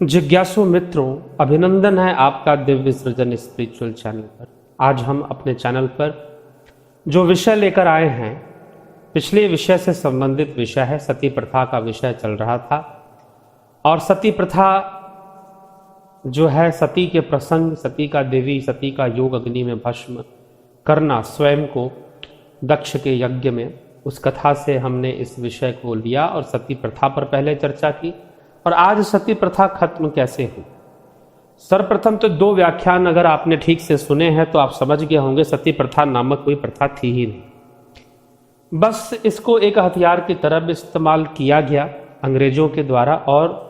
जिज्ञासु मित्रों, अभिनंदन है आपका दिव्य सृजन स्पिरिचुअल चैनल पर। आज हम अपने चैनल पर जो विषय लेकर आए हैं, पिछले विषय से संबंधित विषय है। सती प्रथा का विषय चल रहा था और सती प्रथा जो है, सती के प्रसंग, सती का देवी, सती का योग अग्नि में भस्म करना स्वयं को दक्ष के यज्ञ में, उस कथा से हमने इस विषय को लिया और सती प्रथा पर पहले चर्चा की। और आज सती प्रथा खत्म कैसे हुई। सर्वप्रथम तो 2 व्याख्यान अगर आपने ठीक से सुने हैं तो आप समझ गए होंगे सती प्रथा नामक कोई प्रथा थी ही नहीं। बस इसको एक हथियार की तरह इस्तेमाल किया गया अंग्रेजों के द्वारा और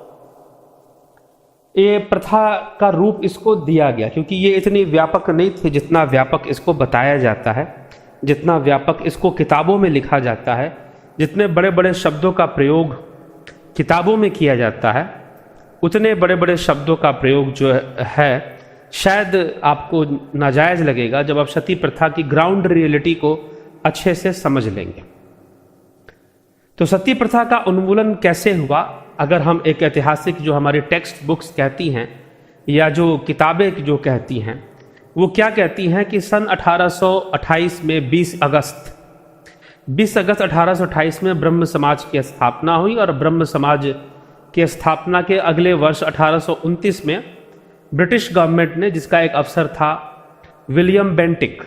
ये प्रथा का रूप इसको दिया गया, क्योंकि ये इतनी व्यापक नहीं थी जितना व्यापक इसको बताया जाता है, जितना व्यापक इसको किताबों में लिखा जाता है, जितने बड़े बड़े शब्दों का प्रयोग किताबों में किया जाता है, उतने बड़े बड़े शब्दों का प्रयोग जो है शायद आपको नाजायज लगेगा जब आप सती प्रथा की ग्राउंड रियलिटी को अच्छे से समझ लेंगे। तो सती प्रथा का उन्मूलन कैसे हुआ, अगर हम एक ऐतिहासिक जो हमारी टेक्स्ट बुक्स कहती हैं या जो किताबें जो कहती हैं, वो क्या कहती हैं कि सन 1828 में 20 अगस्त 1828 में ब्रह्म समाज की स्थापना हुई और ब्रह्म समाज की स्थापना के अगले वर्ष 1829 में ब्रिटिश गवर्नमेंट ने, जिसका एक अफसर था विलियम बेंटिक,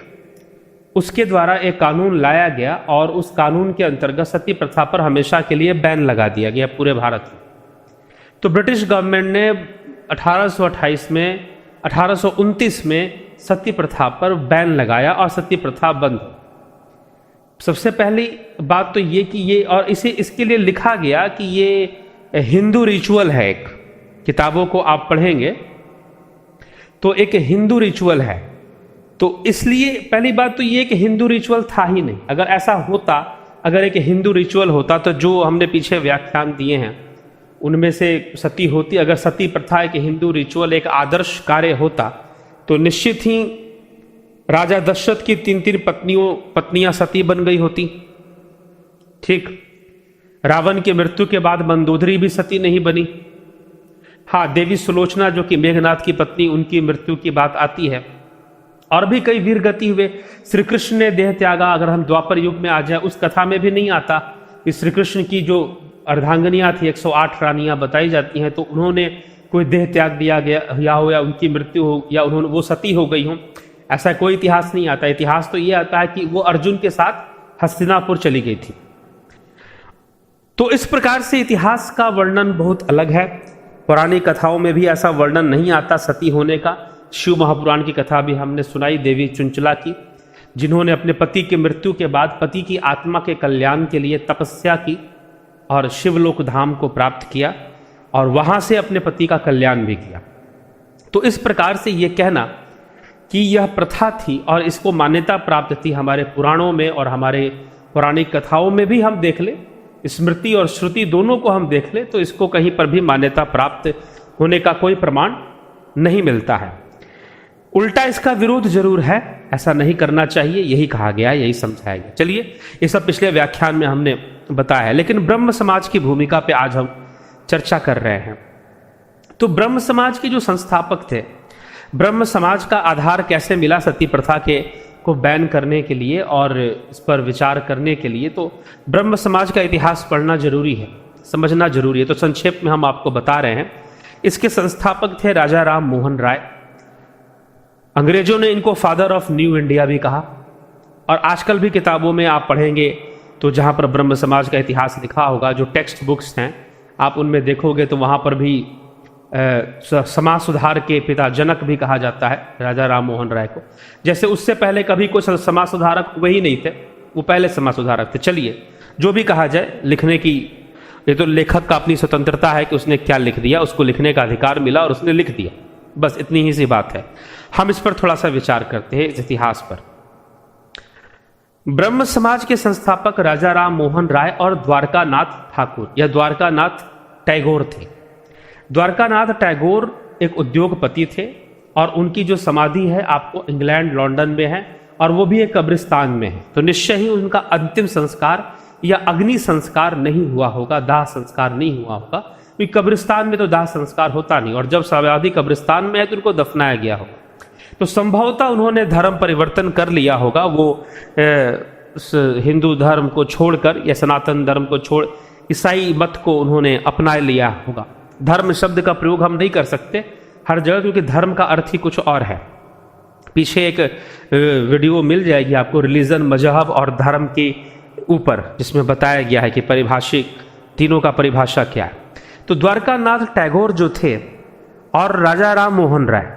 उसके द्वारा एक कानून लाया गया और उस कानून के अंतर्गत सती प्रथा पर हमेशा के लिए बैन लगा दिया गया पूरे भारत में। तो ब्रिटिश गवर्नमेंट ने 1829 में सती प्रथा पर बैन लगाया और सती प्रथा बंद हुई। सबसे पहली बात तो ये कि ये, और इसे इसके लिए लिखा गया कि ये हिंदू रिचुअल है। एक किताबों को आप पढ़ेंगे तो एक हिंदू रिचुअल है, तो इसलिए पहली बात तो ये कि हिंदू रिचुअल था ही नहीं। अगर ऐसा होता, अगर एक हिंदू रिचुअल होता तो जो हमने पीछे व्याख्यान दिए हैं उनमें से सती होती। अगर सती प्रथा एक हिंदू रिचुअल, एक आदर्श कार्य होता तो निश्चित ही राजा दशरथ की 3 पत्नियां सती बन गई होती। ठीक, रावण की मृत्यु के बाद मंदोदरी भी सती नहीं बनी। हाँ, देवी सुलोचना जो कि मेघनाथ की पत्नी, उनकी मृत्यु की बात आती है। और भी कई वीर गति हुए। श्री कृष्ण ने देह त्यागा, अगर हम द्वापर युग में आ जाए, उस कथा में भी नहीं आता कि श्री कृष्ण की जो अर्धांगनियां थी, 108 रानियां बताई जाती हैं, तो उन्होंने कोई देह त्याग दिया गया हो या उनकी मृत्यु हो या उन्होंने वो सती हो गई हो, ऐसा कोई इतिहास नहीं आता। इतिहास तो ये आता है कि वो अर्जुन के साथ हस्तिनापुर चली गई थी। तो इस प्रकार से इतिहास का वर्णन बहुत अलग है। पुरानी कथाओं में भी ऐसा वर्णन नहीं आता सती होने का। शिव महापुराण की कथा भी हमने सुनाई, देवी चुंचला की, जिन्होंने अपने पति की मृत्यु के बाद पति की आत्मा के कल्याण के लिए तपस्या की और शिवलोक धाम को प्राप्त किया और वहां से अपने पति का कल्याण भी किया। तो इस प्रकार से ये कहना कि यह प्रथा थी और इसको मान्यता प्राप्त थी हमारे पुराणों में और हमारे पौराणिक कथाओं में भी हम देख ले, स्मृति और श्रुति दोनों को हम देख ले, तो इसको कहीं पर भी मान्यता प्राप्त होने का कोई प्रमाण नहीं मिलता है। उल्टा इसका विरोध जरूर है, ऐसा नहीं करना चाहिए, यही कहा गया, यही समझाया गया। चलिए, ये सब पिछले व्याख्यान में हमने बताया है, लेकिन ब्रह्म समाज की भूमिका पे आज हम चर्चा कर रहे हैं। तो ब्रह्म समाज के जो संस्थापक थे, ब्रह्म समाज का आधार कैसे मिला सती प्रथा को बैन करने के लिए और इस पर विचार करने के लिए, तो ब्रह्म समाज का इतिहास पढ़ना जरूरी है, समझना जरूरी है। तो संक्षेप में हम आपको बता रहे हैं। इसके संस्थापक थे राजा राम मोहन राय। अंग्रेजों ने इनको फादर ऑफ न्यू इंडिया भी कहा और आजकल भी किताबों में आप पढ़ेंगे तो जहां पर ब्रह्म समाज का इतिहास लिखा होगा, जो टेक्स्ट बुक्स हैं आप उनमें देखोगे तो वहां पर भी समाज सुधार के पिता जनक भी कहा जाता है राजा राम मोहन राय को। जैसे उससे पहले कभी कोई समाज सुधारक हुए ही नहीं थे, वो पहले समाज सुधारक थे। चलिए, जो भी कहा जाए, लिखने की ये तो लेखक का अपनी स्वतंत्रता है कि उसने क्या लिख दिया, उसको लिखने का अधिकार मिला और उसने लिख दिया, बस इतनी ही सी बात है। हम इस पर थोड़ा सा विचार करते हैं, इस इतिहास पर। ब्रह्म समाज के संस्थापक राजा राम मोहन राय और द्वारकानाथ ठाकुर या द्वारकानाथ टैगोर थे। द्वारकानाथ टैगोर एक उद्योगपति थे और उनकी जो समाधि है आपको इंग्लैंड लंदन में है और वो भी एक कब्रिस्तान में है। तो निश्चय ही उनका अंतिम संस्कार या अग्नि संस्कार नहीं हुआ होगा, दाह संस्कार नहीं हुआ होगा, क्योंकि कब्रिस्तान में तो दाह संस्कार होता नहीं, और जब साम्यवादी कब्रिस्तान में है तो उनको दफनाया गया होगा। तो संभवतः उन्होंने धर्म परिवर्तन कर लिया होगा, वो हिंदू धर्म को छोड़कर या सनातन धर्म को छोड़ ईसाई मत को उन्होंने अपना लिया होगा। धर्म शब्द का प्रयोग हम नहीं कर सकते हर जगह, क्योंकि धर्म का अर्थ ही कुछ और है। पीछे एक वीडियो मिल जाएगी आपको रिलीजन, मजहब और धर्म के ऊपर, जिसमें बताया गया है कि परिभाषिक तीनों का परिभाषा क्या है। तो द्वारकानाथ टैगोर जो थे और राजा राम मोहन राय,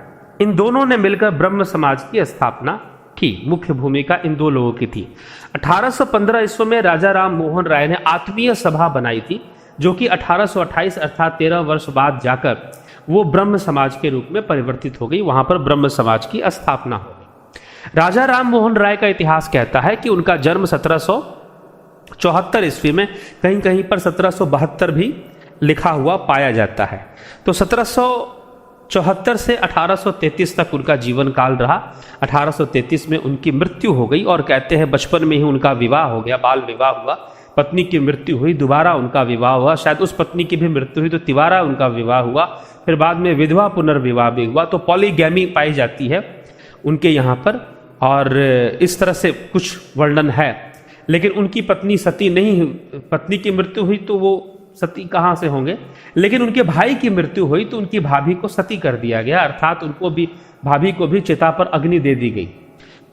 इन दोनों ने मिलकर ब्रह्म समाज की स्थापना की। मुख्य भूमिका इन दो लोगों की थी। 1815 ईस्वी में राजा राम मोहन राय ने आत्मीय सभा बनाई थी, जो कि 1828 अर्थात 13 वर्ष बाद जाकर वो ब्रह्म समाज के रूप में परिवर्तित हो गई। वहां पर ब्रह्म समाज की स्थापना हो गई। राजा राम मोहन राय का इतिहास कहता है कि उनका जन्म 1774 ईस्वी में, कहीं कहीं पर 1772 भी लिखा हुआ पाया जाता है। तो 1774 से 1833 तक उनका जीवन काल रहा। 1833 में उनकी मृत्यु हो गई, और कहते हैं बचपन में ही उनका विवाह हो गया, बाल विवाह हुआ। पत्नी की मृत्यु हुई, दोबारा उनका विवाह हुआ, शायद उस पत्नी की भी मृत्यु हुई तो तिबारा उनका विवाह हुआ, फिर बाद में विधवा पुनर्विवाह भी हुआ। तो पॉलीगैमी पाई जाती है उनके यहाँ पर, और इस तरह से कुछ वर्णन है। लेकिन उनकी पत्नी सती नहीं, पत्नी की मृत्यु हुई तो वो सती कहाँ से होंगे। लेकिन उनके भाई की मृत्यु हुई तो उनकी भाभी को सती कर दिया गया, अर्थात उनको भी, भाभी को भी चिता पर अग्नि दे दी गई,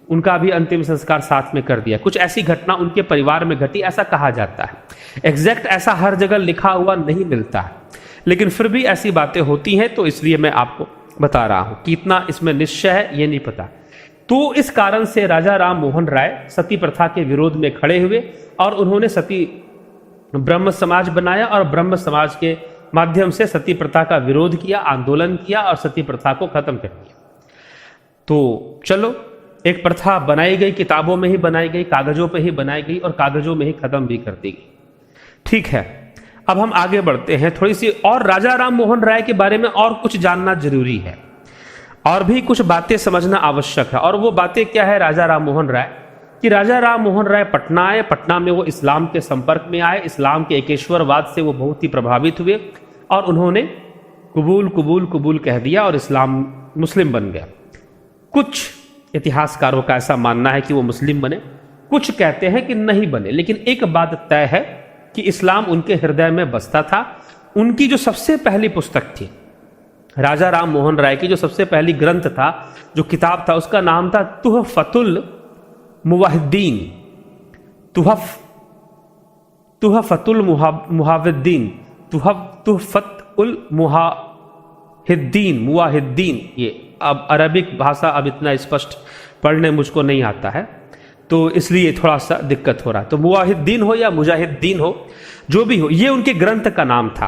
उनका भी अंतिम संस्कार साथ में कर दिया। कुछ ऐसी घटना उनके परिवार में घटी, ऐसा कहा जाता है। एग्जैक्ट ऐसा हर जगह लिखा हुआ नहीं मिलता है, लेकिन फिर भी ऐसी बातें होती हैं, तो इसलिए मैं आपको बता रहा हूं। कितना इसमें निश्चय है ये नहीं पता। तो इस कारण से राजा राम मोहन राय सती प्रथा के विरोध में खड़े हुए, और उन्होंने सती ब्रह्म समाज बनाया, और ब्रह्म समाज के माध्यम से सती प्रथा का विरोध किया, आंदोलन किया, और सती प्रथा को खत्म कर दिया। तो चलो, एक प्रथा बनाई गई, किताबों में ही बनाई गई, कागजों पे ही बनाई गई, और कागजों में ही खत्म भी कर दी गई। ठीक है, अब हम आगे बढ़ते हैं। थोड़ी सी और राजा राम मोहन राय के बारे में और कुछ जानना जरूरी है, और भी कुछ बातें समझना आवश्यक है। और वो बातें क्या है राजा राम मोहन राय कि राजा राम मोहन राय पटना आए, पटना में वो इस्लाम के संपर्क में आए, इस्लाम के एकेश्वरवाद से वो बहुत ही प्रभावित हुए, और उन्होंने कबूल कबूल कबूल कह दिया और इस्लाम मुस्लिम बन गया। कुछ इतिहासकारों का ऐसा मानना है कि वो मुस्लिम बने, कुछ कहते हैं कि नहीं बने। लेकिन एक बात तय है कि इस्लाम उनके हृदय में बसता था। उनकी जो सबसे पहली पुस्तक थी, राजा राम मोहन राय की जो सबसे पहली ग्रंथ था, जो किताब था, उसका नाम था तुहफतुल मुवाहिद्दीन, तुहफतुल मुहाविद्दीन, तुहफतुल मुवाहिद्दीन। ये अब अरबिक भाषा अब इतना स्पष्ट पढ़ने मुझको नहीं आता है, तो इसलिए थोड़ा सा दिक्कत हो रहा है। तो मुवाहिद्दीन हो या मुजाहिद्दीन हो, जो भी हो, ये उनके ग्रंथ का नाम था,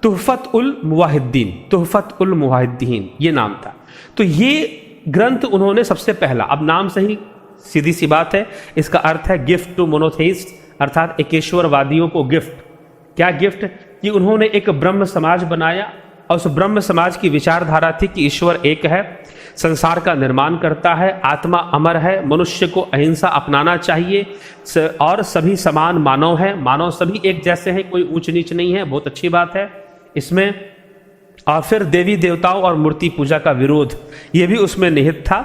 तुहफतुल मुवाहिद्दीन, तुहफतुल मुवाहिद्दीन ये नाम था। तो ये ग्रंथ उन्होंने सबसे पहला, अब नाम से ही सीधी सी बात है, इसका अर्थ है गिफ्ट टू मोनोथेइस्ट, अर्थात एकेश्वरवादियों को गिफ्ट। क्या गिफ्ट? कि उन्होंने एक ब्रह्म समाज बनाया, और उस ब्रह्म समाज की विचारधारा थी कि ईश्वर एक है, संसार का निर्माण करता है, आत्मा अमर है, मनुष्य को अहिंसा अपनाना चाहिए, और सभी समान मानव है, मानव सभी एक जैसे हैं, कोई ऊंच नीच नहीं है। बहुत अच्छी बात है इसमें। और फिर देवी देवताओं और मूर्ति पूजा का विरोध, ये भी उसमें निहित था।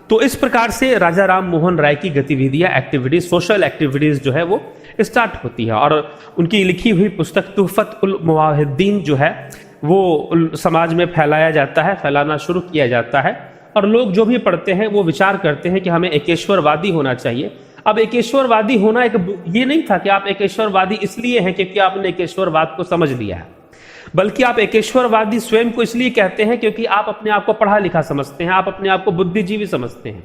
तो इस प्रकार से राजा राम मोहन राय की गतिविधियां, एक्टिविटीज, सोशल एक्टिविटीज जो है वो स्टार्ट होती है। और उनकी लिखी हुई पुस्तक तुहफतुल मुवाहिद्दीन जो है वो समाज में फैलाया जाता है, फैलाना शुरू किया जाता है, और लोग जो भी पढ़ते हैं वो विचार करते हैं कि हमें एकेश्वरवादी होना चाहिए। अब एकेश्वरवादी होना एक ये नहीं था कि आप एकेश्वरवादी इसलिए हैं क्योंकि आपने एकेश्वरवाद को समझ लिया है, बल्कि आप एकेश्वरवादी स्वयं को इसलिए कहते हैं क्योंकि आप अपने आप को पढ़ा लिखा समझते हैं, आप अपने आप को बुद्धिजीवी समझते हैं।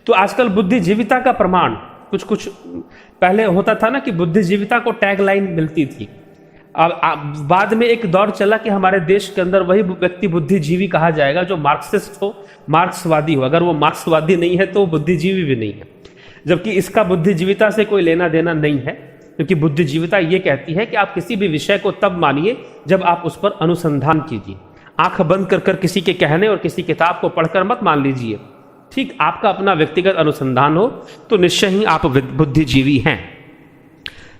तो आजकल बुद्धिजीविता का प्रमाण कुछ पहले होता था ना कि बुद्धिजीविता को टैगलाइन मिलती थी। अब बाद में एक दौर चला कि हमारे देश के अंदर वही व्यक्ति बुद्धिजीवी कहा जाएगा जो मार्क्सिस्ट हो, मार्क्सवादी हो। अगर वो मार्क्सवादी नहीं है तो बुद्धिजीवी भी नहीं है, जबकि इसका बुद्धिजीविता से कोई लेना देना नहीं है, क्योंकि बुद्धिजीविता ये कहती है कि आप किसी भी विषय को तब मानिए जब आप उस पर अनुसंधान कीजिए। आंख बंद कर कर किसी के कहने और किसी किताब को पढ़कर मत मान लीजिए। ठीक, आपका अपना व्यक्तिगत अनुसंधान हो तो निश्चय ही आप बुद्धिजीवी हैं।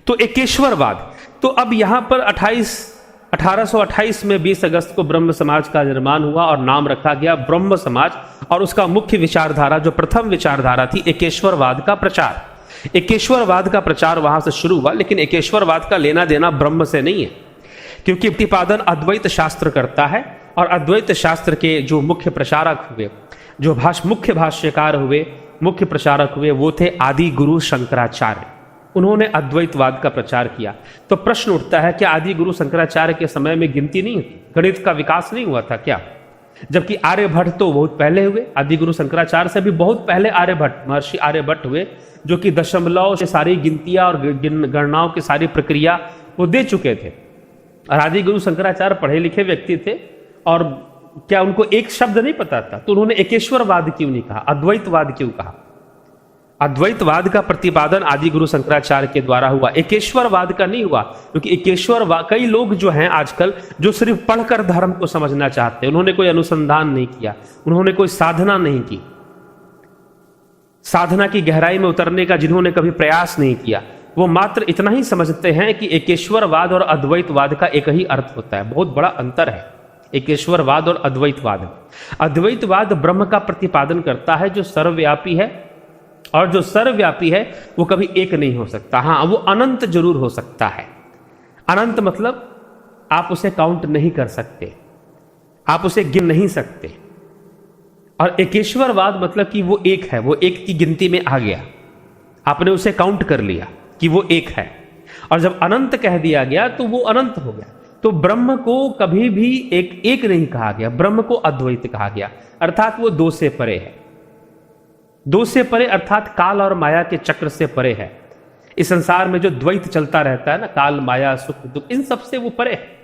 तो एकेश्वरवाद। तो अब यहां पर 1828 में 20 अगस्त को ब्रह्म समाज का निर्माण हुआ और नाम रखा गया ब्रह्म समाज, और उसका मुख्य विचारधारा, जो प्रथम विचारधारा थी, एकेश्वरवाद का प्रचार। एकेश्वरवाद का प्रचार वहां से शुरू हुआ, लेकिन एकेश्वरवाद का लेना देना ब्रह्म से नहीं है, क्योंकि प्रतिपादन अद्वैत शास्त्र करता है, और अद्वैत शास्त्र के जो मुख्य प्रचारक हुए, जो मुख्य भाष्यकार हुए, मुख्य प्रचारक हुए, वो थे आदि गुरु शंकराचार्य। उन्होंने अद्वैतवाद का प्रचार किया। तो प्रश्न उठता है, क्या आदि गुरु शंकराचार्य के समय में गिनती नहीं थी? गणित का विकास नहीं हुआ था क्या? जबकि आर्यभट्ट तो बहुत पहले हुए, आदि गुरु शंकराचार्य से भी बहुत पहले आर्यभट्ट, महर्षि आर्यभट्ट हुए, जो कि दशमलव से सारी गिनतियां और गणनाओं की सारी प्रक्रिया वो दे चुके थे। और आदि गुरु शंकराचार्य पढ़े लिखे व्यक्ति थे, और क्या उनको एक शब्द नहीं पता था? तो उन्होंने एकेश्वरवाद क्यों नहीं कहा, अद्वैतवाद क्यों कहा? अद्वैतवाद का प्रतिपादन आदि गुरु शंकराचार्य के द्वारा हुआ, एकेश्वरवाद का नहीं हुआ। क्योंकि एकेश्वरवाद, कई लोग जो हैं आजकल, जो सिर्फ पढ़कर धर्म को समझना चाहते हैं, उन्होंने कोई अनुसंधान नहीं किया, उन्होंने कोई साधना नहीं की, साधना की गहराई में उतरने का जिन्होंने कभी प्रयास नहीं किया, वो मात्र इतना ही समझते हैं कि एकेश्वरवाद और अद्वैतवाद का एक ही अर्थ होता है। बहुत बड़ा अंतर है एकेश्वरवाद और अद्वैतवाद। अद्वैतवाद ब्रह्म का प्रतिपादन करता है जो सर्वव्यापी है, और जो सर्वव्यापी है वो कभी एक नहीं हो सकता। हाँ, वो अनंत जरूर हो सकता है। अनंत मतलब आप उसे काउंट नहीं कर सकते, आप उसे गिन नहीं सकते। और एकेश्वरवाद मतलब कि वो एक है, वो एक की गिनती में आ गया, आपने उसे काउंट कर लिया कि वो एक है। और जब अनंत कह दिया गया तो वो अनंत हो गया। तो ब्रह्म को कभी भी एक नहीं कहा गया, ब्रह्म को अद्वैत कहा गया, अर्थात वो दो से परे है। दो से परे अर्थात काल और माया के चक्र से परे है। इस संसार में जो द्वैत चलता रहता है ना, काल माया सुख दुख, इन सब से वो परे है।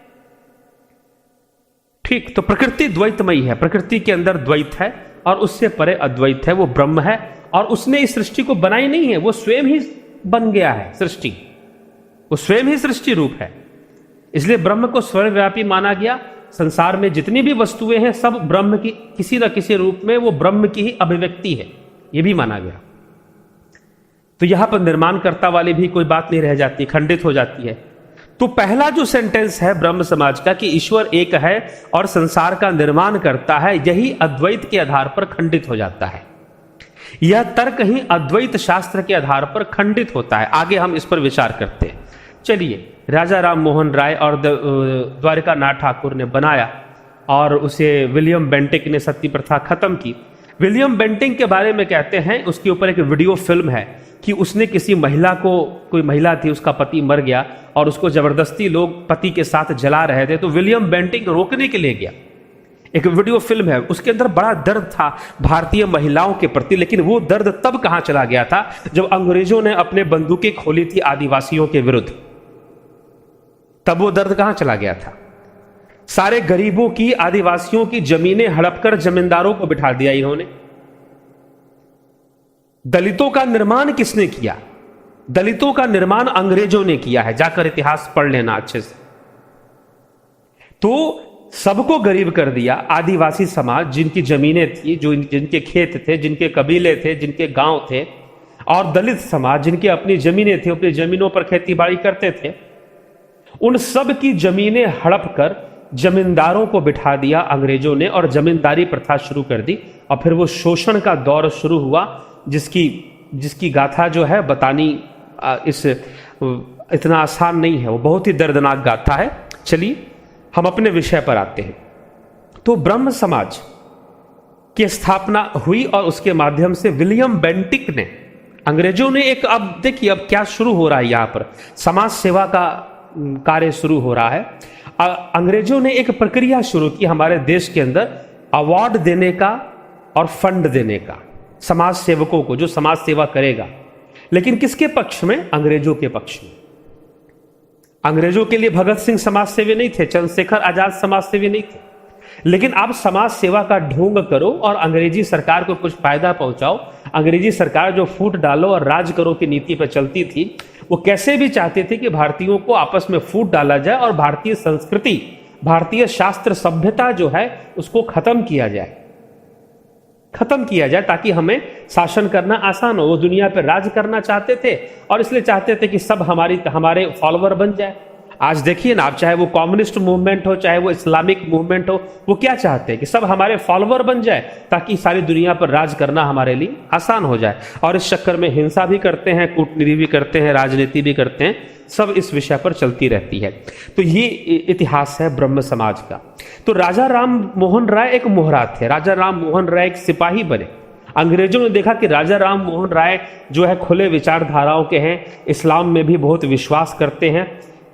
ठीक, तो प्रकृति द्वैतमयी है, प्रकृति के अंदर द्वैत है, और उससे परे अद्वैत है, वो ब्रह्म है। और उसने इस सृष्टि को बनाई नहीं है, वो स्वयं ही बन गया है सृष्टि, वो स्वयं ही सृष्टि रूप है। इसलिए ब्रह्म को सर्वव्यापी माना गया। संसार में जितनी भी वस्तुएं हैं सब ब्रह्म की किसी न किसी रूप में, वो ब्रह्म की ही अभिव्यक्ति है, ये भी माना गया। तो यहां पर निर्माणकर्ता वाली भी कोई बात नहीं रह जाती, खंडित हो जाती है। तो पहला जो सेंटेंस है ब्रह्म समाज का कि ईश्वर एक है और संसार का निर्माण करता है, यही अद्वैत के आधार पर खंडित हो जाता है। यह तर्क ही अद्वैत शास्त्र के आधार पर खंडित होता है। आगे हम इस पर विचार करते हैं। चलिए, राजा राम मोहन राय और द्वारिका नाथ ठाकुर ने बनाया, और उसे विलियम बेंटिक ने सती प्रथा खत्म की। विलियम बेंटिक के बारे में कहते हैं, उसके ऊपर एक वीडियो फिल्म है कि उसने किसी महिला को, कोई महिला थी, उसका पति मर गया और उसको जबरदस्ती लोग पति के साथ जला रहे थे, तो विलियम बेंटिक रोकने के लिए गया। एक वीडियो फिल्म है, उसके अंदर बड़ा दर्द था भारतीय महिलाओं के प्रति। लेकिन वो दर्द तब कहां चला गया था जब अंग्रेजों ने अपने बंदूकें खोली थी आदिवासियों के विरुद्ध। तब वो दर्द कहां चला गया था? सारे गरीबों की, आदिवासियों की जमीनें हड़पकर जमींदारों को बिठा दिया इन्होंने। दलितों का निर्माण किसने किया? दलितों का निर्माण अंग्रेजों ने किया है, जाकर इतिहास पढ़ लेना अच्छे से। तो सबको गरीब कर दिया। आदिवासी समाज, जिनकी जमीनें थी, जो जिनके खेत थे, जिनके कबीले थे, जिनके गांव थे, और दलित समाज, जिनकी अपनी जमीनें थी, अपनी जमीनों पर खेती बाड़ी करते थे, उन सब की जमीनें हड़प कर जमींदारों को बिठा दिया अंग्रेजों ने, और जमींदारी प्रथा शुरू कर दी। और फिर वो शोषण का दौर शुरू हुआ, जिसकी गाथा जो है बतानी इतना आसान नहीं है, वो बहुत ही दर्दनाक गाथा है। चलिए हम अपने विषय पर आते हैं। तो ब्रह्म समाज की स्थापना हुई, और उसके माध्यम से विलियम बेंटिक ने, अंग्रेजों ने एक, अब देखिए अब क्या शुरू हो रहा है, यहां पर समाज सेवा का कार्य शुरू हो रहा है। अंग्रेजों ने एक प्रक्रिया शुरू की हमारे देश के अंदर, अवार्ड देने का और फंड देने का समाज सेवकों को, जो समाज सेवा करेगा। लेकिन किसके पक्ष में? अंग्रेजों के पक्ष में। अंग्रेजों के लिए भगत सिंह समाज सेवी नहीं थे, चंद्रशेखर आजाद समाज सेवी नहीं थे। लेकिन आप समाज सेवा का ढोंग करो और अंग्रेजी सरकार को कुछ फायदा पहुंचाओ। अंग्रेजी सरकार जो फूट डालो और राज करो की नीति पर चलती थी, वो कैसे भी चाहते थे कि भारतीयों को आपस में फूट डाला जाए और भारतीय संस्कृति, भारतीय शास्त्र सभ्यता जो है उसको खत्म किया जाए। खत्म किया जाए ताकि हमें शासन करना आसान हो। वो दुनिया पर राज करना चाहते थे और इसलिए चाहते थे कि सब हमारे फॉलोअर बन जाए। आज देखिए ना आप, चाहे वो कम्युनिस्ट मूवमेंट हो, चाहे वो इस्लामिक मूवमेंट हो, वो क्या चाहते हैं कि सब हमारे फॉलोअर बन जाए ताकि सारी दुनिया पर राज करना हमारे लिए आसान हो जाए। और इस चक्कर में हिंसा भी करते हैं, कूटनीति भी करते हैं, राजनीति भी करते हैं, सब इस विषय पर चलती रहती है। तो ये इतिहास है ब्रह्म समाज का। तो राजा राम मोहन राय एक मोहरा थे। राजा राम मोहन राय एक सिपाही बने। अंग्रेजों ने देखा कि राजा राम मोहन राय जो है खुले विचारधाराओं के हैं, इस्लाम में भी बहुत विश्वास करते हैं,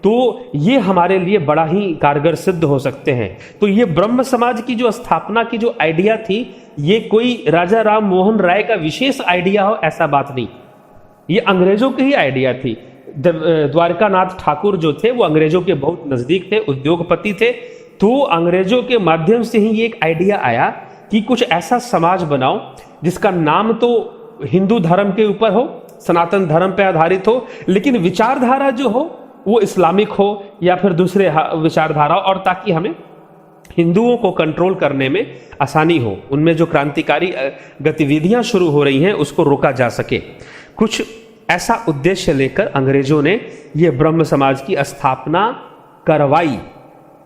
तो ये हमारे लिए बड़ा ही कारगर सिद्ध हो सकते हैं। तो ये ब्रह्म समाज की जो स्थापना की जो आइडिया थी, ये कोई राजा राम मोहन राय का विशेष आइडिया हो ऐसा बात नहीं, ये अंग्रेजों की ही आइडिया थी। द्वारका नाथ ठाकुर जो थे वो अंग्रेजों के बहुत नजदीक थे, उद्योगपति थे। तो अंग्रेजों के माध्यम से ही ये एक आइडिया आया कि कुछ ऐसा समाज बनाओ जिसका नाम तो हिंदू धर्म के ऊपर हो, सनातन धर्म पर आधारित हो, लेकिन विचारधारा जो हो वो इस्लामिक हो या फिर दूसरे विचारधारा, और ताकि हमें हिंदुओं को कंट्रोल करने में आसानी हो, उनमें जो क्रांतिकारी गतिविधियां शुरू हो रही हैं उसको रोका जा सके। कुछ ऐसा उद्देश्य लेकर अंग्रेजों ने ये ब्रह्म समाज की स्थापना करवाई।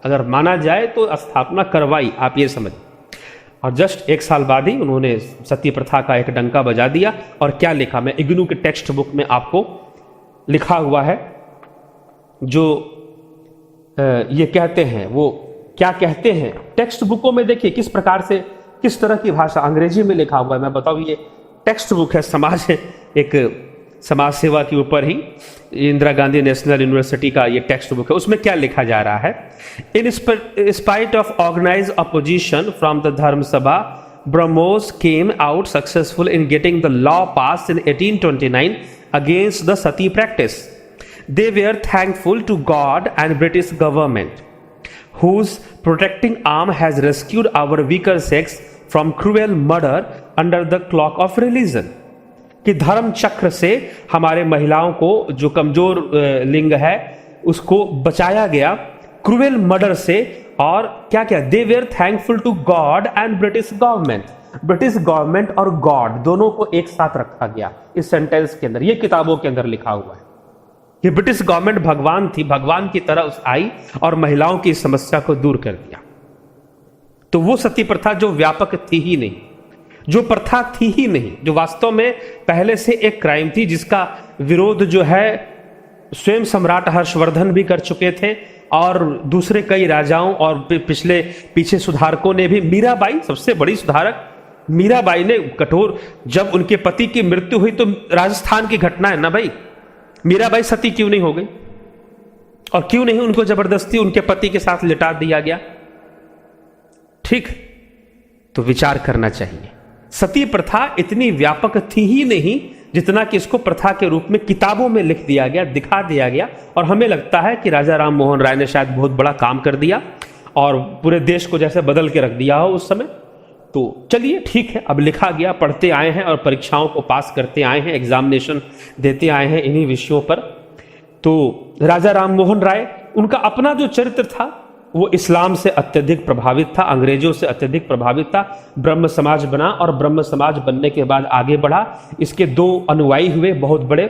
अगर माना जाए तो स्थापना करवाई, आप ये समझ। और जस्ट 1 साल बाद ही उन्होंने सती प्रथा का एक डंका बजा दिया। और क्या लिखा, मैं इग्नू के टेक्स्ट बुक में आपको लिखा हुआ है, जो ये कहते हैं, वो क्या कहते हैं टेक्स्ट बुकों में देखिए किस प्रकार से, किस तरह की भाषा, अंग्रेजी में लिखा हुआ है। मैं बताऊं, ये टेक्स्ट बुक है, समाज है, एक समाज सेवा के ऊपर ही इंदिरा गांधी नेशनल यूनिवर्सिटी का ये टेक्स्ट बुक है। उसमें क्या लिखा जा रहा है, in spite of organise opposition from the Dharma Sabha, Brahmos came out successful in getting the law pass in 1829 against the sati practice. They were thankful to God and British government, whose protecting arm has rescued our weaker sex from cruel murder under the cloak of religion. कि धर्म चक्र से हमारे महिलाओं को, जो कमजोर लिंग है, उसको बचाया गया क्रूएल मर्डर से। और क्या क्या, they were thankful to God and British government. British government और गॉड दोनों को एक साथ रखा गया इस सेंटेंस के अंदर, ये किताबों के अंदर लिखा हुआ है कि ब्रिटिश गवर्नमेंट भगवान थी, भगवान की तरह उस आई और महिलाओं की समस्या को दूर कर दिया। तो वो सती प्रथा जो व्यापक थी ही नहीं, जो प्रथा थी ही नहीं, जो वास्तव में पहले से एक क्राइम थी, जिसका विरोध जो है स्वयं सम्राट हर्षवर्धन भी कर चुके थे और दूसरे कई राजाओं और पीछे सुधारकों ने भी। मीराबाई सबसे बड़ी सुधारक, मीराबाई ने कठोर, जब उनके पति की मृत्यु हुई तो राजस्थान की घटना है ना भाई, मीराबाई सती क्यों नहीं हो गई और क्यों नहीं उनको जबरदस्ती उनके पति के साथ लिटा दिया गया? ठीक, तो विचार करना चाहिए। सती प्रथा इतनी व्यापक थी ही नहीं जितना कि इसको प्रथा के रूप में किताबों में लिख दिया गया, दिखा दिया गया। और हमें लगता है कि राजा राम मोहन राय ने शायद बहुत बड़ा काम कर दिया और पूरे देश को जैसे बदल के रख दिया हो उस समय। तो चलिए ठीक है, अब लिखा गया, पढ़ते आए हैं और परीक्षाओं को पास करते आए हैं, एग्जामिनेशन देते आए हैं इन्हीं विषयों पर। तो राजा राम मोहन राय, उनका अपना जो चरित्र था वो इस्लाम से अत्यधिक प्रभावित था, अंग्रेजों से अत्यधिक प्रभावित था। ब्रह्म समाज बना और ब्रह्म समाज बनने के बाद आगे बढ़ा। इसके 2 अनुयायी हुए बहुत बड़े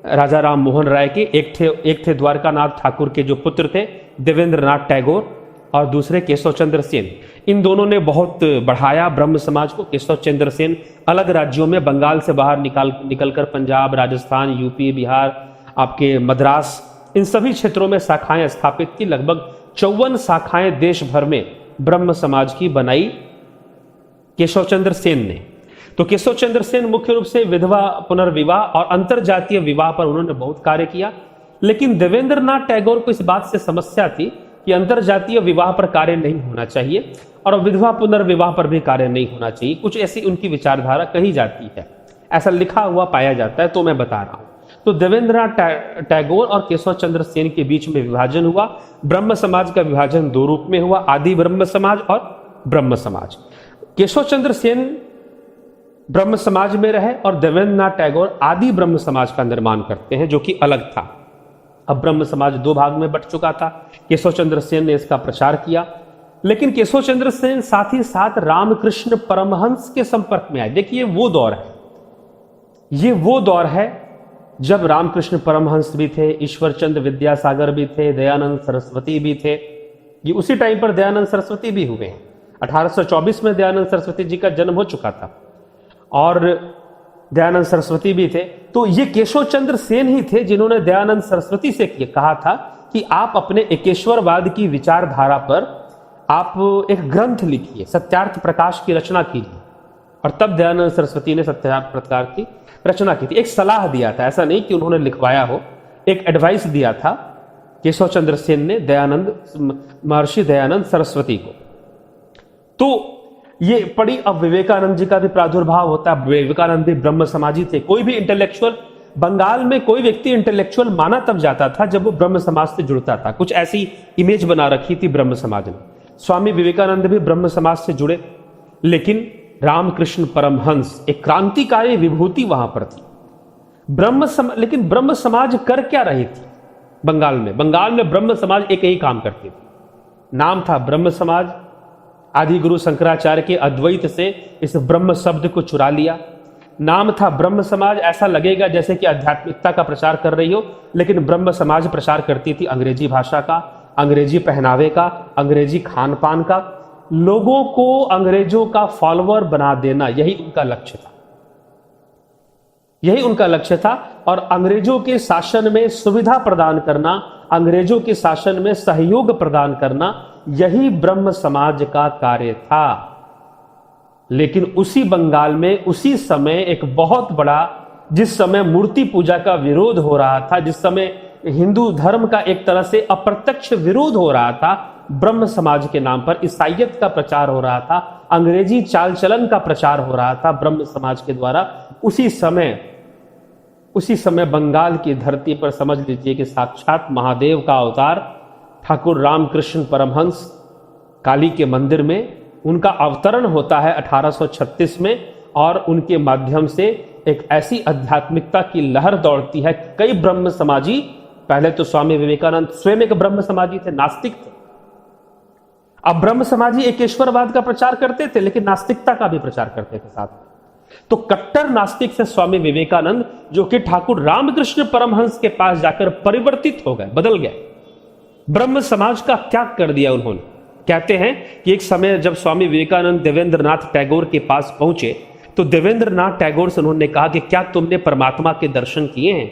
राजा राम मोहन राय के। एक थे द्वारका नाथ ठाकुर के जो पुत्र थे देवेंद्र नाथ टैगोर, और दूसरे केशव चंद्र सेन। इन दोनों ने बहुत बढ़ाया ब्रह्म समाज को। केशव चंद्र सेन अलग राज्यों में, बंगाल से बाहर निकलकर पंजाब, राजस्थान, यूपी, बिहार, आपके मद्रास, इन सभी क्षेत्रों में शाखाएं स्थापित की। लगभग 54 शाखाएं देश भर में ब्रह्म समाज की बनाई केशव चंद्र सेन ने। तो केशव चंद्र सेन मुख्य रूप से विधवा पुनर्विवाह और अंतरजातीय विवाह पर उन्होंने बहुत कार्य किया। लेकिन देवेंद्र नाथ टैगोर को इस बात से समस्या थी कि अंतरजातीय विवाह पर कार्य नहीं होना चाहिए और विधवा पुनर्विवाह पर भी कार्य नहीं होना चाहिए। कुछ ऐसी उनकी विचारधारा कही जाती है, ऐसा लिखा हुआ पाया जाता है, तो मैं बता रहा हूं। तो देवेंद्रनाथ टैगोर और केशव चंद्र सेन के बीच में विभाजन हुआ। ब्रह्म समाज का विभाजन 2 रूप में हुआ, आदि ब्रह्म समाज और ब्रह्म समाज। केशव चंद्र सेन ब्रह्म समाज में रहे और देवेंद्रनाथ टैगोर आदि ब्रह्म समाज का निर्माण करते हैं, जो कि अलग था। अब ब्रह्म समाज 2 भाग में बट चुका था। केशव चंद्र सेन ने इसका प्रचार किया लेकिन केशव चंद्र सेन साथ ही साथ रामकृष्ण परमहंस के संपर्क में आए। देखिए वो दौर है, ये वो दौर है जब रामकृष्ण परमहंस भी थे, ईश्वरचंद्र विद्यासागर भी थे, दयानंद सरस्वती भी थे। ये उसी टाइम पर दयानंद सरस्वती भी हुए हैं। 1824 में दयानंद सरस्वती जी का जन्म हो चुका था और दयानंद सरस्वती भी थे। तो ये केशव चंद्र सेन ही थे जिन्होंने दयानंद सरस्वती से कहा था कि आप अपने एकेश्वरवाद की विचारधारा पर आप एक ग्रंथ लिखिए, सत्यार्थ प्रकाश की रचना कीजिए। और तब दयानंद सरस्वती ने सत्यार्थ प्रकाश की रचना की थी। एक सलाह दिया था, ऐसा नहीं कि उन्होंने लिखवाया हो, एक एडवाइस दिया था केशव चंद्र सेन ने महर्षि दयानंद सरस्वती को। तो ये पड़ी। अब विवेकानंद जी का भी प्रादुर्भाव होता है। विवेकानंद भी ब्रह्म समाजी थे। कोई भी इंटेलेक्चुअल, बंगाल में कोई व्यक्ति इंटेलेक्चुअल माना तब जाता था जब वो ब्रह्म समाज से जुड़ता था। कुछ ऐसी इमेज बना रखी थी ब्रह्म समाज ने। स्वामी विवेकानंद भी ब्रह्म समाज से जुड़े, लेकिन रामकृष्ण परमहंस एक क्रांतिकारी विभूति वहां पर थी। लेकिन ब्रह्म समाज कर क्या रही थी बंगाल में? बंगाल में ब्रह्म समाज एक ही काम करती थी, नाम था ब्रह्म समाज। आदि गुरु शंकराचार्य के अद्वैत से इस ब्रह्म शब्द को चुरा लिया। नाम था ब्रह्म समाज। ऐसा लगेगा जैसे कि आध्यात्मिकता का प्रचार कर रही हो, लेकिन ब्रह्म समाज प्रचार करती थी अंग्रेजी भाषा का, अंग्रेजी पहनावे का, अंग्रेजी खान पान का। लोगों को अंग्रेजों का फॉलोअर बना देना, यही उनका लक्ष्य था, यही उनका लक्ष्य था। और अंग्रेजों के शासन में सुविधा प्रदान करना, अंग्रेजों के शासन में सहयोग प्रदान करना, यही ब्रह्म समाज का कार्य था। लेकिन उसी बंगाल में उसी समय एक बहुत बड़ा, जिस समय मूर्ति पूजा का विरोध हो रहा था, जिस समय हिंदू धर्म का एक तरह से अप्रत्यक्ष विरोध हो रहा था, ब्रह्म समाज के नाम पर ईसाइयत का प्रचार हो रहा था, अंग्रेजी चाल चलन का प्रचार हो रहा था ब्रह्म समाज के द्वारा। उसी समय बंगाल की धरती पर समझ लीजिए कि साक्षात महादेव का अवतार ठाकुर रामकृष्ण परमहंस काली के मंदिर में उनका अवतरण होता है 1836 में। और उनके माध्यम से एक ऐसी आध्यात्मिकता की लहर दौड़ती है। कई ब्रह्म समाजी, पहले तो स्वामी विवेकानंद स्वयं एक ब्रह्म समाजी थे, नास्तिक थे। अब ब्रह्म समाजी एकेश्वरवाद का प्रचार करते थे, लेकिन नास्तिकता का भी प्रचार करते थे साथ में। तो कट्टर नास्तिक से स्वामी विवेकानंद, जो कि ठाकुर रामकृष्ण परमहंस के पास जाकर परिवर्तित हो गए, बदल गए। ब्रह्म समाज का त्याग कर दिया उन्होंने। कहते हैं कि एक समय जब स्वामी विवेकानंद देवेंद्रनाथ टैगोर के पास पहुंचे, तो देवेंद्रनाथ टैगोर से उन्होंने कहा कि क्या तुमने परमात्मा के दर्शन किए हैं?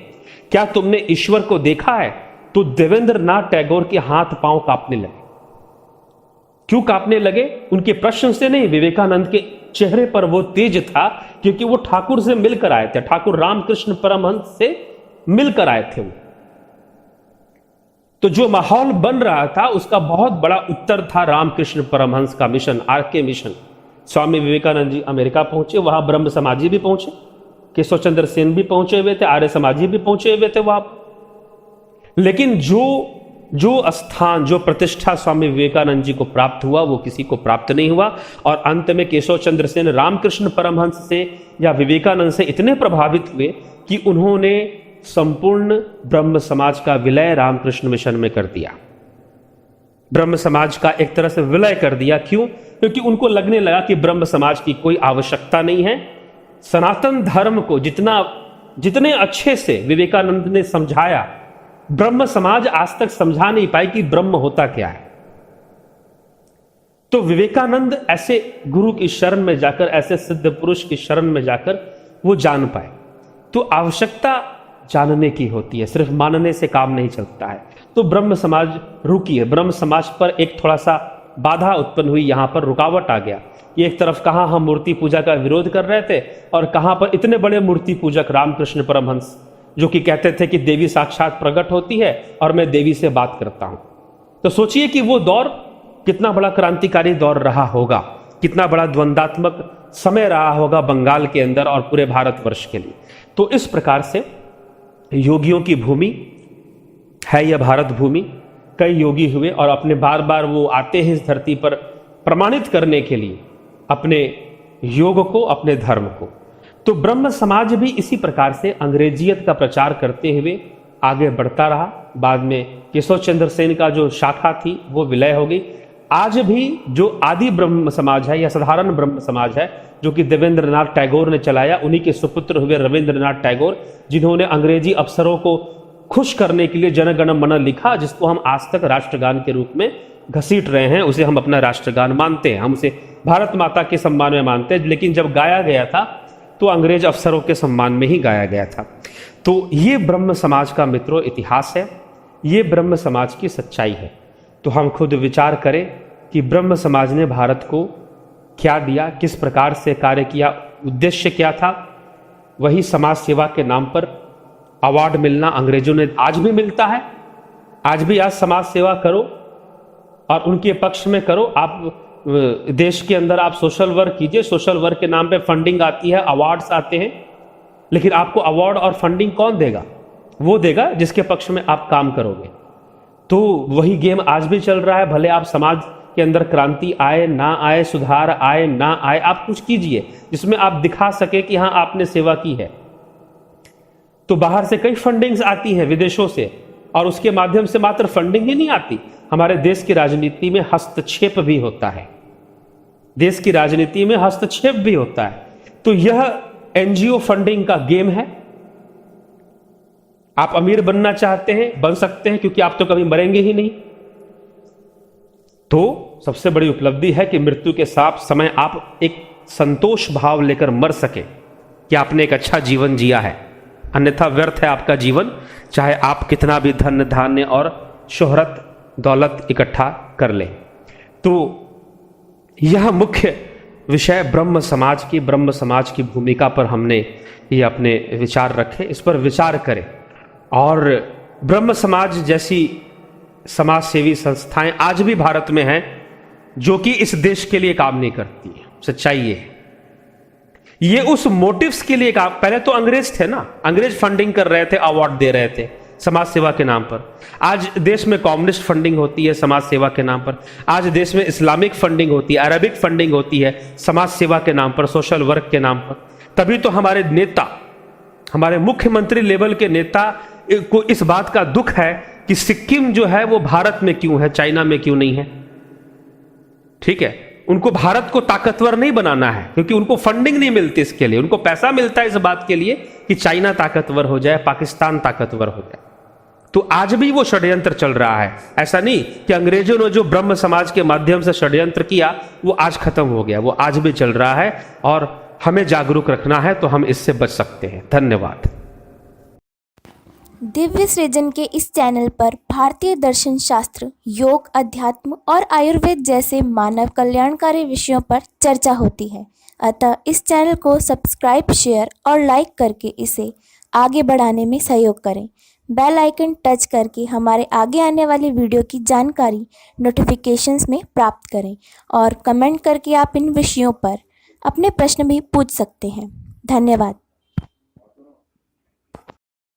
क्या तुमने ईश्वर को देखा है? तो देवेंद्रनाथ टैगोर के हाथ पांव कांपने लगे। क्यों कांपने लगे? उनके प्रश्न से नहीं, विवेकानंद के चेहरे पर वो तेज था, क्योंकि वो ठाकुर से मिलकर आए थे, ठाकुर रामकृष्ण परमहंस से मिलकर आए थे वो। तो जो माहौल बन रहा था उसका बहुत बड़ा उत्तर था रामकृष्ण परमहंस का mission, RK mission. Swami Vivekananda ji America पहुंचे, वहां ब्रह्म समाजी भी पहुंचे, केशव चंद्र सेन भी पहुंचे हुए थे, आर्य समाजी भी पहुंचे हुए थे वहां। लेकिन जो स्थान, जो प्रतिष्ठा स्वामी विवेकानंद जी को प्राप्त हुआ, वो किसी को प्राप्त नहीं हुआ। और अंत में केशव चंद्र सेन रामकृष्ण परमहंस से या विवेकानंद से इतने प्रभावित हुए कि उन्होंने संपूर्ण ब्रह्म समाज का विलय रामकृष्ण मिशन में कर दिया। ब्रह्म समाज का एक तरह से विलय कर दिया। क्यों? क्योंकि उनको लगने लगा कि ब्रह्म समाज की कोई आवश्यकता नहीं है। सनातन धर्म को जितने अच्छे से विवेकानंद ने समझाया, ब्रह्म समाज आज तक समझा नहीं पाई कि ब्रह्म होता क्या है। तो विवेकानंद ऐसे गुरु की शरण में जाकर, ऐसे सिद्ध पुरुष की शरण में जाकर वो जान पाए। तो आवश्यकता जानने की होती है, सिर्फ मानने से काम नहीं चलता है। तो ब्रह्म समाज रुकी है। ब्रह्म समाज पर एक थोड़ा सा बाधा उत्पन्न हुई, यहां पर रुकावट आ गया। एक तरफ कहां हम मूर्ति पूजा का विरोध कर रहे थे, और कहां पर इतने बड़े मूर्ति पूजक रामकृष्ण परमहंस, जो कि कहते थे कि देवी साक्षात प्रकट होती है और मैं देवी से बात करता हूं। तो सोचिए कि वो दौर कितना बड़ा क्रांतिकारी दौर रहा होगा, कितना बड़ा द्वंद्वात्मक समय रहा होगा बंगाल के अंदर और पूरे भारतवर्ष के लिए। तो इस प्रकार से योगियों की भूमि है यह भारत भूमि। कई योगी हुए और अपने बार बार वो आते हैं इस धरती पर प्रमाणित करने के लिए अपने योग को, अपने धर्म को। तो ब्रह्म समाज भी इसी प्रकार से अंग्रेजियत का प्रचार करते हुए आगे बढ़ता रहा। बाद में केशव चंद्र सेन का जो शाखा थी वो विलय हो गई। आज भी जो आदि ब्रह्म समाज है या साधारण ब्रह्म समाज है, जो कि देवेंद्रनाथ टैगोर ने चलाया, उन्हीं के सुपुत्र हुए रविंद्रनाथ टैगोर, जिन्होंने अंग्रेजी अफसरों को खुश करने के लिए जन गण मन लिखा, जिसको हम आज तक राष्ट्रगान के रूप में घसीट रहे हैं। उसे हम अपना राष्ट्रगान मानते हैं, हम उसे भारत माता के सम्मान में मानते हैं, लेकिन जब गाया गया था तो अंग्रेज अफसरों के सम्मान में ही गाया गया था। तो ये ब्रह्म समाज का मित्रों इतिहास है, ये ब्रह्म समाज की सच्चाई है। तो हम खुद विचार करें कि ब्रह्म समाज ने भारत को क्या दिया, किस प्रकार से कार्य किया, उद्देश्य क्या था। वही समाज सेवा के नाम पर अवार्ड मिलना अंग्रेजों ने आज भी मिलता है। आज भी आज समाज सेवा करो और उनके पक्ष में करो। आप देश के अंदर आप सोशल वर्क कीजिए, सोशल वर्क के नाम पे फंडिंग आती है, अवार्ड्स आते हैं, लेकिन आपको अवार्ड और फंडिंग कौन देगा? वो देगा जिसके पक्ष में आप काम करोगे। तो वही गेम आज भी चल रहा है। भले आप समाज के अंदर क्रांति आए ना आए, सुधार आए ना आए, आप कुछ कीजिए जिसमें आप दिखा सके कि हाँ आपने सेवा की है। तो बाहर से कई फंडिंग्स आती हैं विदेशों से, और उसके माध्यम से मात्र फंडिंग ही नहीं आती, हमारे देश की राजनीति में हस्तक्षेप भी होता है, देश की राजनीति में हस्तक्षेप भी होता है। तो यह एनजीओ फंडिंग का गेम है। आप अमीर बनना चाहते हैं, बन सकते हैं, क्योंकि आप तो कभी मरेंगे ही नहीं। तो सबसे बड़ी उपलब्धि है कि मृत्यु के साथ समय आप एक संतोष भाव लेकर मर सके कि आपने एक अच्छा जीवन जिया है, अन्यथा व्यर्थ है आपका जीवन, चाहे आप कितना भी धन धान्य और शोहरत दौलत इकट्ठा कर ले। तो यह मुख्य विषय ब्रह्म समाज की भूमिका पर हमने ये अपने विचार रखे, इस पर विचार करें। और ब्रह्म समाज जैसी समाज सेवी संस्थाएं आज भी भारत में हैं जो कि इस देश के लिए काम नहीं करती है। सच्चाई ये है, ये उस मोटिव्स के लिए काम। पहले तो अंग्रेज थे ना, अंग्रेज फंडिंग कर रहे थे, अवार्ड दे रहे थे समाज सेवा के नाम पर। आज देश में कम्युनिस्ट फंडिंग होती है समाज सेवा के नाम पर। आज देश में इस्लामिक फंडिंग होती है, अरबिक फंडिंग होती है समाज सेवा के नाम पर, सोशल वर्क के नाम पर। तभी तो हमारे नेता, हमारे मुख्यमंत्री लेवल के नेता को इस बात का दुख है कि सिक्किम जो है वो भारत में क्यों है, चाइना में क्यों नहीं है। ठीक है, उनको भारत को ताकतवर नहीं बनाना है, क्योंकि उनको फंडिंग नहीं मिलती इसके लिए। उनको पैसा मिलता है इस बात के लिए कि चाइना ताकतवर हो जाए, पाकिस्तान ताकतवर हो जाए। तो आज भी वो षड्यंत्र चल रहा है। ऐसा नहीं कि अंग्रेजों ने जो ब्रह्म समाज के माध्यम से षड्यंत्र किया वो आज खत्म हो गया, वो आज भी चल रहा है और हमें जागरूक रखना है, तो हम इससे बच सकते हैं। धन्यवाद। दिव्य सृजन के इस चैनल पर भारतीय दर्शन शास्त्र, योग, अध्यात्म और आयुर्वेद जैसे मानव कल्याणकारी विषयों पर चर्चा होती है। अतः इस चैनल को सब्सक्राइब, शेयर और लाइक करके इसे आगे बढ़ाने में सहयोग करें। बेल आइकन टच करके हमारे आगे आने वाली वीडियो की जानकारी नोटिफिकेशंस में प्राप्त करें और कमेंट करके आप इन विषयों पर अपने प्रश्न भी पूछ सकते हैं। धन्यवाद।